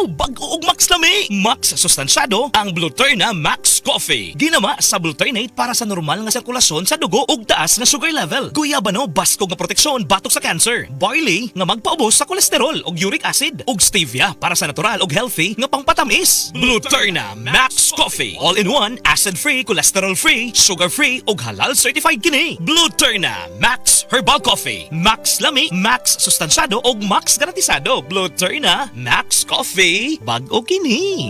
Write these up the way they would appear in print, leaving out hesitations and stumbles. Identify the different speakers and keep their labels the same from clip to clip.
Speaker 1: Bag-o ug max lami. Max sustansyado ang Bluturna Max Coffee. Ginama sa Bluturnate para sa normal nga sirkulasyon sa dugo ug taas nga sugar level. Guyabano baskog nga proteksyon batok sa cancer. Barley nga magpaubos sa kolesterol ug uric acid. Ug stevia para sa natural ug healthy nga pangpatamis. Bluturna Max Coffee. All-in-one, acid-free, cholesterol-free, sugar-free ug halal certified kini. Bluturna Max Herbal Coffee. Max lami, max sustansyado ug max garantisado. Bluturna Max Coffee. Bag-o kini.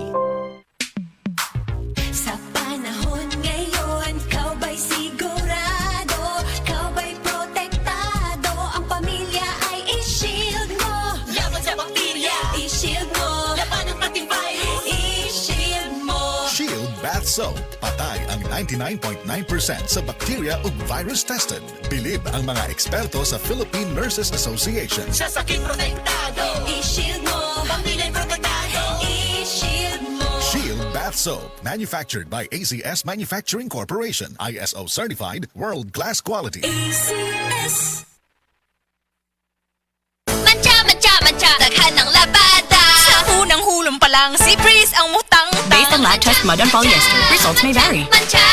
Speaker 2: Sa panahon ngayon, kau ba'y sigurado? Kau ba'y protektado? Ang pamilya ay i-shield mo. Laban sa bakterya, i-shield mo. Laban ng pating virus, i-shield mo.
Speaker 3: Shield Bath Soap. Patay ang 99.9% sa bacteria ug virus tested. Bilib ang mga eksperto sa Philippine Nurses Association.
Speaker 2: Sa sakit protektado, i-shield mo. Pamilya'y protektado, i-shield mo.
Speaker 3: Shield Bath Soap. Manufactured by ACS Manufacturing Corporation. ISO certified, world-class quality.
Speaker 2: ACS. Mancha, mancha, mancha, daghan ng labada. Sa unang hulong pa lang, si Breeze ang mutang.
Speaker 4: Based on lab test mud and polyester, results may vary.
Speaker 2: Mancha,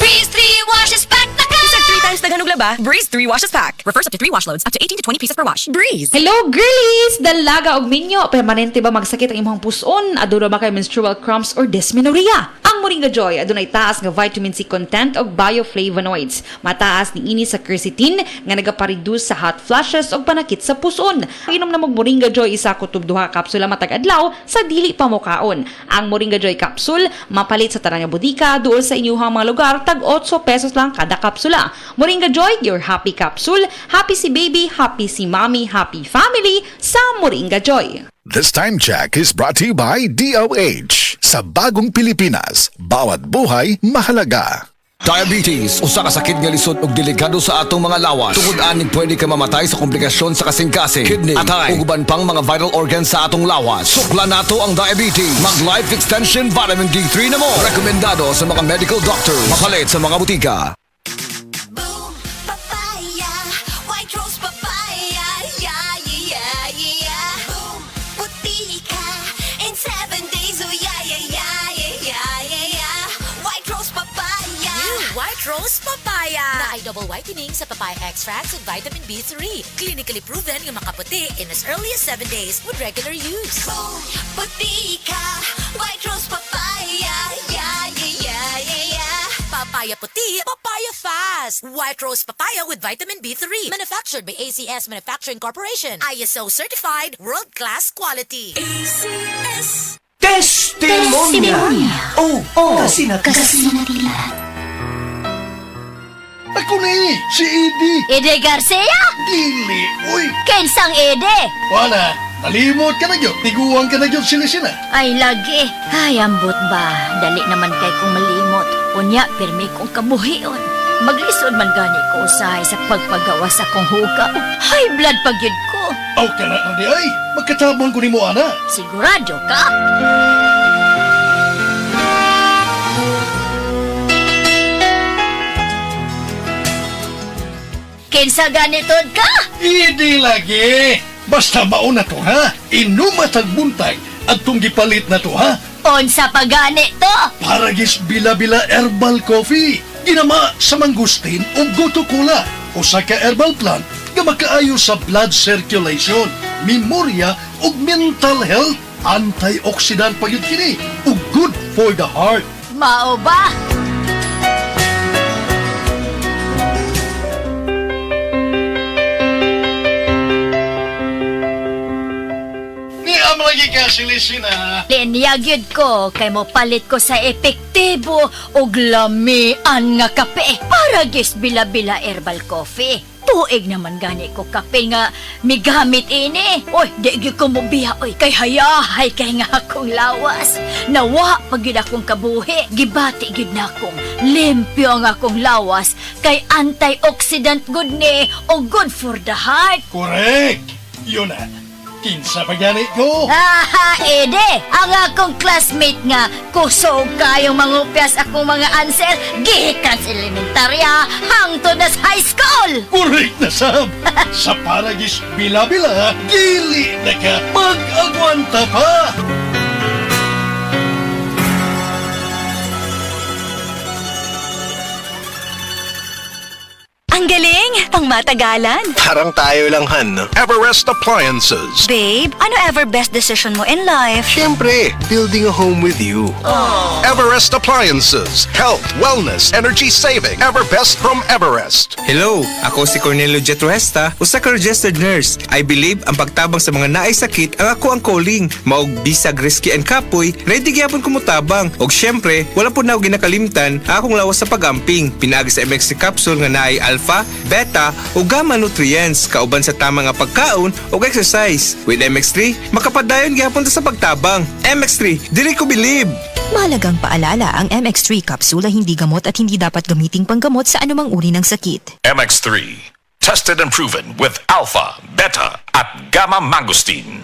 Speaker 2: Breeze 3 washes pack na ka.
Speaker 4: Isang 3 times daghan og laba, Breeze 3 washes pack. Refers up to 3 wash loads, up to 18 to 20 pieces per wash. Breeze.
Speaker 5: Hello, girlies! Dalaga og minyo. Permanente ba magsakit ang imong puson? Aduna ba kay menstrual cramps or dysmenorrhea? Ang Moringa Joy adunay taas nga vitamin C content og bioflavonoids. Mataas ni ini sa quercetin nga nagapareduce sa hot flashes og panakit sa puson. Inom na mag Moringa Joy isa kutob duha kapsula matag adlaw sa dili pa mokaon. Ang Moringa Joy capsule mapalit sa tanang nga bodika duol sa inyong mga lugar tag 8 pesos lang kada kapsula. Moringa Joy, your happy capsule. Happy si baby, happy si mommy, happy family sa Moringa Joy.
Speaker 3: This time check is brought to you by DOH. Sa bagong Pilipinas, bawat buhay mahalaga.
Speaker 6: Diabetes, usa ka sakit nga lisod ug delikado sa atong mga lawas. Tungod aning pwede ka mamatay sa komplikasyon sa kasing-kasing, kidney, atay, ug uban pang mga vital organs sa atong lawas. Sukla nato ang diabetes. Mag Life Extension Vitamin D3 na mo. Rekomendado sa mga medical doctors. Mapalit sa mga butika.
Speaker 2: Boom, papaya, white rose papaya, yeah, yeah, yeah. Boom, puti ka in 7 days, oh yeah, yeah, yeah, yeah, yeah, yeah. White rose papaya.
Speaker 7: New White Rose Papaya na ay double whitening sa papaya extracts with vitamin B3. Clinically proven nga makaputi in as early as 7 days with regular use.
Speaker 2: Boom, puti ka, white rose papaya, yeah, yeah, yeah, yeah, yeah.
Speaker 7: Papaya puti, papaya fast. White Rose Papaya with vitamin B3. Manufactured by ACS Manufacturing Corporation. ISO certified, world-class quality.
Speaker 2: ACS.
Speaker 8: Testimonya. Oh, kasi natila.
Speaker 9: Ako ni, si Edie.
Speaker 10: Ede Garcia?
Speaker 9: Dili, uy.
Speaker 10: Kensang Ede?
Speaker 9: Wala, nalimot ka na yun. Tiguan ka na yun sila.
Speaker 10: Ay, lagi. Ay, ambot ba? Dali naman kay kong malimot. Unya, pirmi kong kabuhion. Maglisod man gani ko usahay sa pagpagawas akong hugaw. High blood pagyud ko.
Speaker 9: Aw ka na, Andi, ay. Magkatabang ko ni mo, ana.
Speaker 10: Sigurado ka? Kinsa ganitod ka?
Speaker 9: Edie lagi. Basta mauna to, ha? Inumat ang buntag at tong gipalit na to, ha?
Speaker 10: Unsa pa gani to?
Speaker 9: Paragis bila-bila herbal coffee. Ginama sa mangustin o goto-cola. Usa ka herbal plant nga makaayo sa blood circulation, memorya ug mental health. Antioxidant pa yun kini ug good for the heart.
Speaker 10: Mao ba?
Speaker 9: Ni am lagi ka silisina.
Speaker 10: Linyag ko kay mo palit ko sa epektibo ug lamian nga kape para gis bila-bila herbal coffee. Tuig naman gani ko kape nga migamit ini. Oy, di gyud ko mobiya oy kay hayahay kay nga akong lawas. Nawa pag gyud akong kabuhi, gibati gyud na akong limpyo ang akong lawas kay antioxidant good ni o good for the heart.
Speaker 9: Correct. Yun na. Kinsa pa gani ko?
Speaker 10: Aha, Ede! Ang akong classmate nga, kusog kayong mangupyas akong mga answer, gihikan sa elementarya, hangtod na sa high school!
Speaker 9: Correct na, Sam! Sa Paragis Bila-Bila, dili na ka mag-agwanta pa!
Speaker 4: matagalan.
Speaker 11: Parang tayo lang, Han, no?
Speaker 12: Everest Appliances.
Speaker 4: Babe, ano ever best decision mo in life?
Speaker 11: Siyempre, building a home with you.
Speaker 12: Everest Appliances. Health, wellness, energy saving. Everbest from Everest.
Speaker 13: Hello, ako si Cornelio Jetruesta, usa ka registered nurse. I believe ang pagtabang sa mga naay sakit ang ako ang calling. Maog bisag risky and kapoy, ready gyapon ko mutabang. Og syempre, wala po na ako ginakalimtan ang akong lawas sa pagamping. Pinaagi sa MX3 capsule nga naay alpha, beta ug gamma nutrients kauban sa tama nga pagkaon ug exercise. With MX3, makapadayon gyapon ta sa pagtabang. MX3, dili ko believe.
Speaker 14: Mahalagang paalala, ang MX3 capsule ay hindi gamot at hindi dapat gamiting panggamot sa anumang uri ng sakit.
Speaker 15: MX3. Tested and proven with alpha, beta, at gamma mangosteen.